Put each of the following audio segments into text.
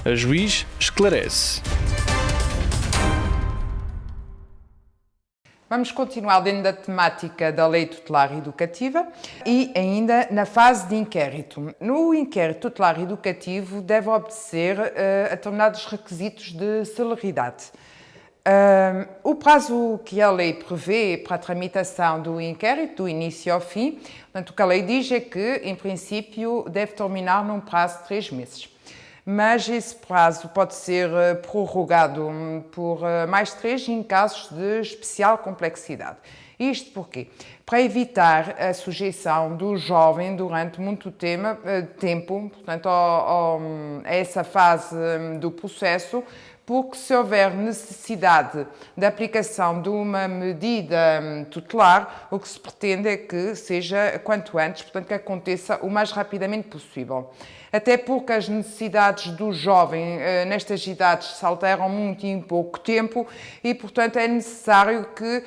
A Juiz esclarece. Vamos continuar dentro da temática da Lei Tutelar Educativa e ainda na fase de inquérito. No inquérito tutelar educativo deve obedecer a determinados requisitos de celeridade. O prazo que a lei prevê para a tramitação do inquérito, do início ao fim, portanto, o que a lei diz é que, em princípio, deve terminar num prazo de 3 meses. Mas esse prazo pode ser prorrogado por mais 3 em casos de especial complexidade. Isto porquê? Para evitar a sujeição do jovem durante muito tempo, portanto, a essa fase do processo, porque se houver necessidade da aplicação de uma medida tutelar, o que se pretende é que seja quanto antes, portanto, que aconteça o mais rapidamente possível. Até porque as necessidades do jovem nestas idades se alteram muito em pouco tempo e, portanto, é necessário que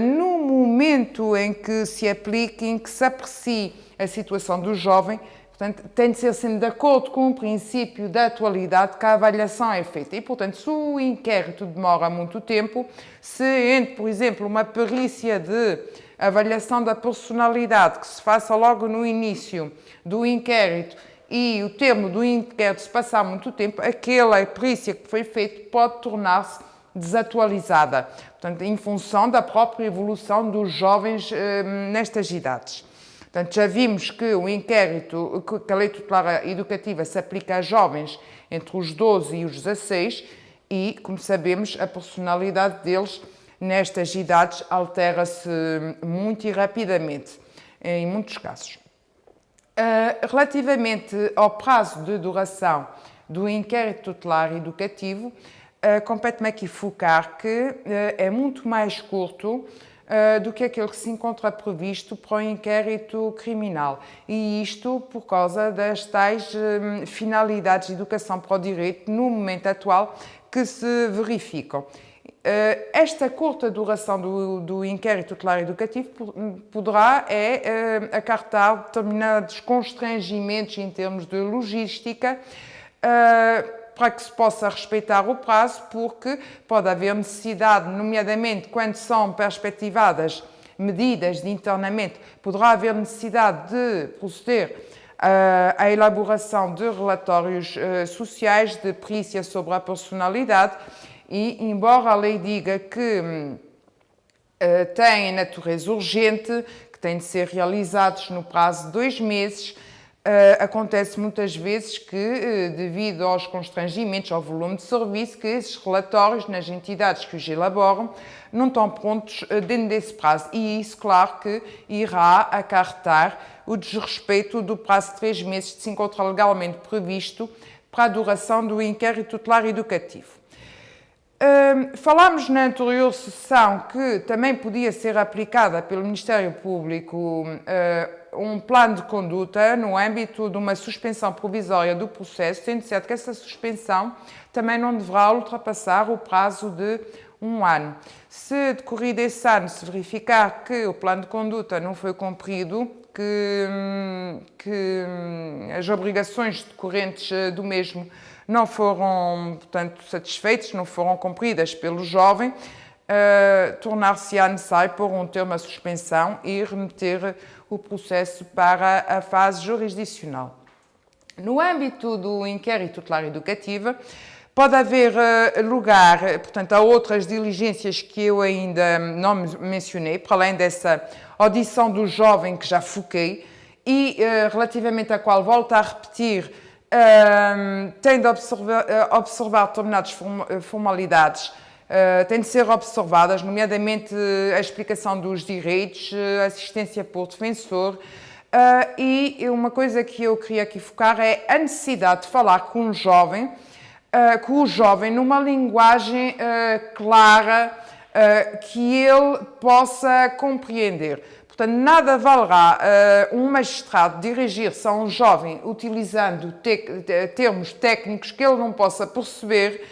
no momento em que se aplique, em que se aprecie a situação do jovem, portanto, tem de ser sempre de acordo com o princípio da atualidade que a avaliação é feita. E, portanto, se o inquérito demora muito tempo, se entre, por exemplo, uma perícia de avaliação da personalidade que se faça logo no início do inquérito e o termo do inquérito se passar muito tempo, aquela perícia que foi feita pode tornar-se desatualizada, portanto, em função da própria evolução dos jovens nestas idades. Portanto, já vimos que o inquérito, que a Lei Tutelar Educativa se aplica a jovens entre os 12 e os 16 e, como sabemos, a personalidade deles nestas idades altera-se muito e rapidamente, em muitos casos. Relativamente ao prazo de duração do inquérito tutelar educativo, compete-me aqui focar que é muito mais curto do que aquele que se encontra previsto para o inquérito criminal. E isto por causa das tais finalidades de educação para o direito, no momento atual, que se verificam. Esta curta duração do inquérito tutelar educativo poderá acarretar determinados constrangimentos em termos de logística para que se possa respeitar o prazo, porque pode haver necessidade, nomeadamente quando são perspectivadas medidas de internamento, poderá haver necessidade de proceder à elaboração de relatórios sociais, de perícia sobre a personalidade. E, embora a lei diga que tem natureza urgente, que têm de ser realizados no prazo de 2 meses, acontece muitas vezes que, devido aos constrangimentos, ao volume de serviço, que esses relatórios nas entidades que os elaboram não estão prontos dentro desse prazo. E isso, claro, que irá acarretar o desrespeito do prazo de 3 meses que se encontra legalmente previsto para a duração do inquérito tutelar educativo. Falámos na anterior sessão que também podia ser aplicada pelo Ministério Público um plano de conduta no âmbito de uma suspensão provisória do processo, sendo certo que essa suspensão também não deverá ultrapassar o prazo de 1 ano. Se decorrido esse ano se verificar que o plano de conduta não foi cumprido, que as obrigações decorrentes do mesmo não foram, portanto, satisfeitas, não foram cumpridas pelo jovem, tornar-se-á necessário pôr um termo à suspensão e remeter o processo para a fase jurisdicional. No âmbito do inquérito tutelar educativo, pode haver lugar, portanto, a outras diligências que eu ainda não mencionei, para além dessa audição do jovem que já foquei e relativamente à qual volto a repetir, tem de observar determinadas formalidades, têm de ser observadas, nomeadamente a explicação dos direitos, assistência por defensor, e uma coisa que eu queria aqui focar é a necessidade de falar com o jovem numa linguagem clara, que ele possa compreender. Portanto, nada valerá um magistrado dirigir-se a um jovem utilizando termos técnicos que ele não possa perceber,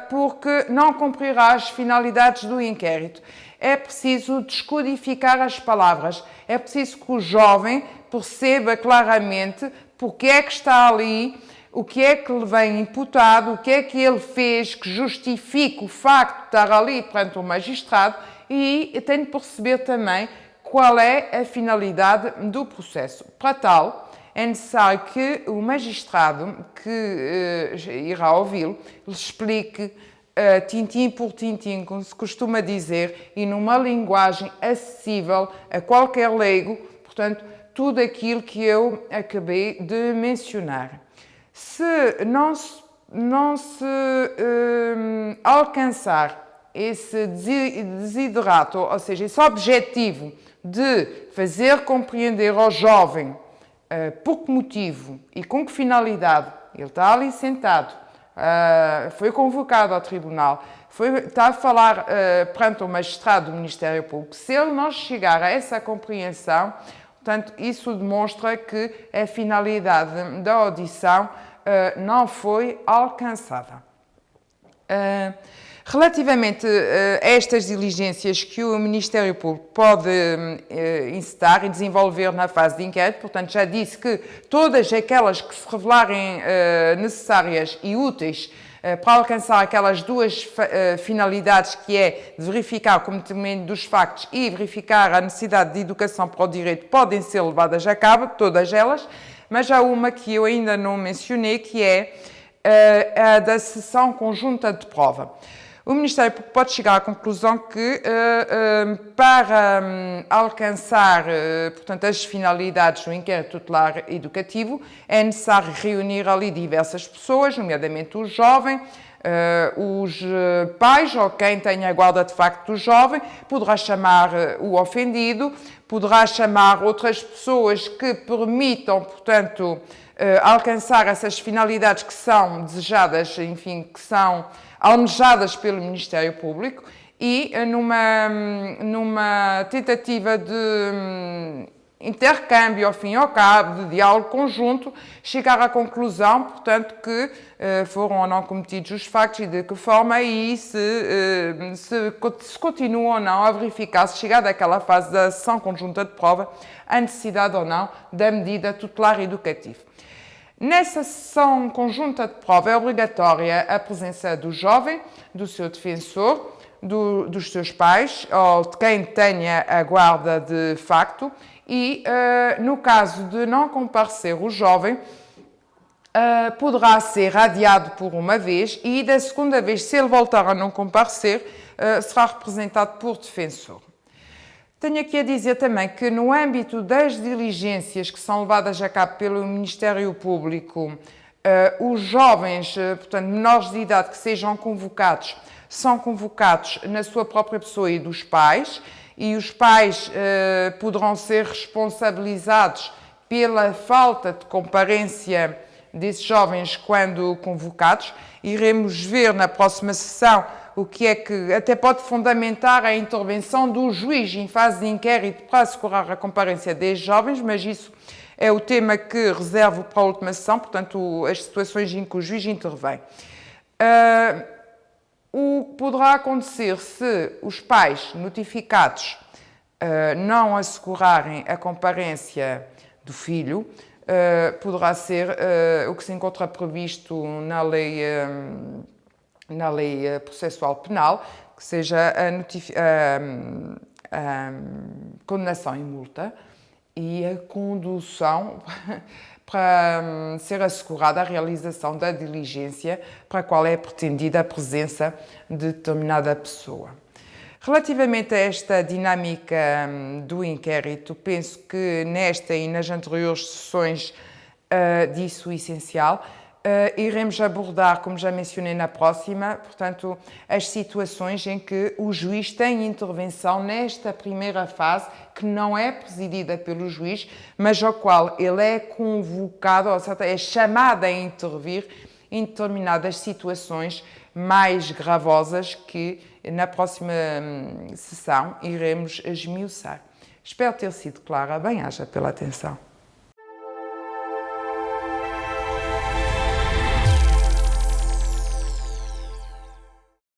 porque não cumprirá as finalidades do inquérito. É preciso descodificar as palavras, é preciso que o jovem perceba claramente porque é que está ali, o que é que lhe vem imputado, o que é que ele fez que justifique o facto de estar ali perante o magistrado e tem de perceber também qual é a finalidade do processo. Para tal, é necessário que o magistrado que irá ouvi-lo lhe explique tintim por tintim, como se costuma dizer, e numa linguagem acessível a qualquer leigo, portanto, tudo aquilo que eu acabei de mencionar. Se não se alcançar esse desiderato, ou seja, esse objetivo de fazer compreender ao jovem por que motivo e com que finalidade ele está ali sentado, foi convocado ao tribunal, está a falar perante o magistrado do Ministério Público, se ele não chegar a essa compreensão, portanto, isso demonstra que a finalidade da audição não foi alcançada. Relativamente a estas diligências que o Ministério Público pode incitar e desenvolver na fase de inquérito, portanto, já disse que todas aquelas que se revelarem necessárias e úteis para alcançar aquelas duas finalidades, que é de verificar o cometimento dos factos e verificar a necessidade de educação para o direito, podem ser levadas a cabo, todas elas, mas há uma que eu ainda não mencionei, que é a da sessão conjunta de prova. O Ministério Público pode chegar à conclusão que, para alcançar, portanto, as finalidades do inquérito tutelar educativo, é necessário reunir ali diversas pessoas, nomeadamente o jovem, os pais ou quem tenha a guarda de facto do jovem, poderá chamar o ofendido, poderá chamar outras pessoas que permitam, portanto, alcançar essas finalidades que são desejadas, enfim, que são almejadas pelo Ministério Público e numa tentativa de intercâmbio, ao fim e ao cabo, de diálogo conjunto, chegar à conclusão, portanto, que foram ou não cometidos os factos e de que forma e se continua ou não a verificar, se chegar daquela fase da sessão conjunta de prova, a necessidade ou não da medida tutelar educativa. Nessa sessão conjunta de prova é obrigatória a presença do jovem, do seu defensor, dos seus pais ou de quem tenha a guarda de facto e, no caso de não comparecer o jovem, poderá ser adiado por uma vez e, da segunda vez, se ele voltar a não comparecer, será representado por defensor. Tenho aqui a dizer também que, no âmbito das diligências que são levadas a cabo pelo Ministério Público, os jovens, portanto, menores de idade que sejam convocados, são convocados na sua própria pessoa e dos pais, e os pais poderão ser responsabilizados pela falta de comparência desses jovens quando convocados. Iremos ver na próxima sessão o que é que até pode fundamentar a intervenção do juiz em fase de inquérito para assegurar a comparência desses jovens, mas isso é o tema que reservo para a última sessão, portanto, as situações em que o juiz intervém. O que poderá acontecer se os pais notificados não assegurarem a comparência do filho, poderá ser o que se encontra previsto na lei processual penal, que seja a condenação em multa e a condução para ser assegurada a realização da diligência para a qual é pretendida a presença de determinada pessoa. Relativamente a esta dinâmica do inquérito, penso que nesta e nas anteriores sessões disse o essencial. Iremos abordar, como já mencionei na próxima, portanto, as situações em que o juiz tem intervenção nesta primeira fase, que não é presidida pelo juiz, mas ao qual ele é convocado, ou seja, é chamado a intervir em determinadas situações mais gravosas que na próxima sessão iremos esmiuçar. Espero ter sido clara. Bem-aja pela atenção.